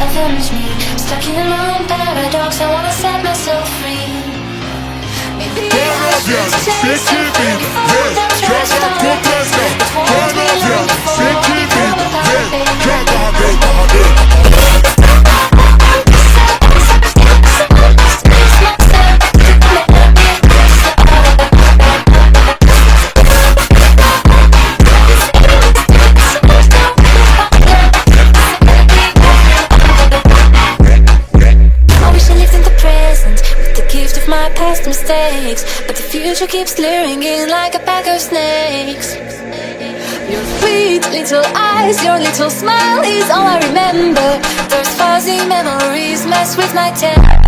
avenge me. Stuck in my own paradox, I wanna set myself free. Maybe I should chase something before them tries to stop me. It won't be long before I become a baby. My past mistakes, but the future keeps luring in like a pack of snakes. Your sweet little eyes, your little smile is all I remember. Those fuzzy memories mess with my temper.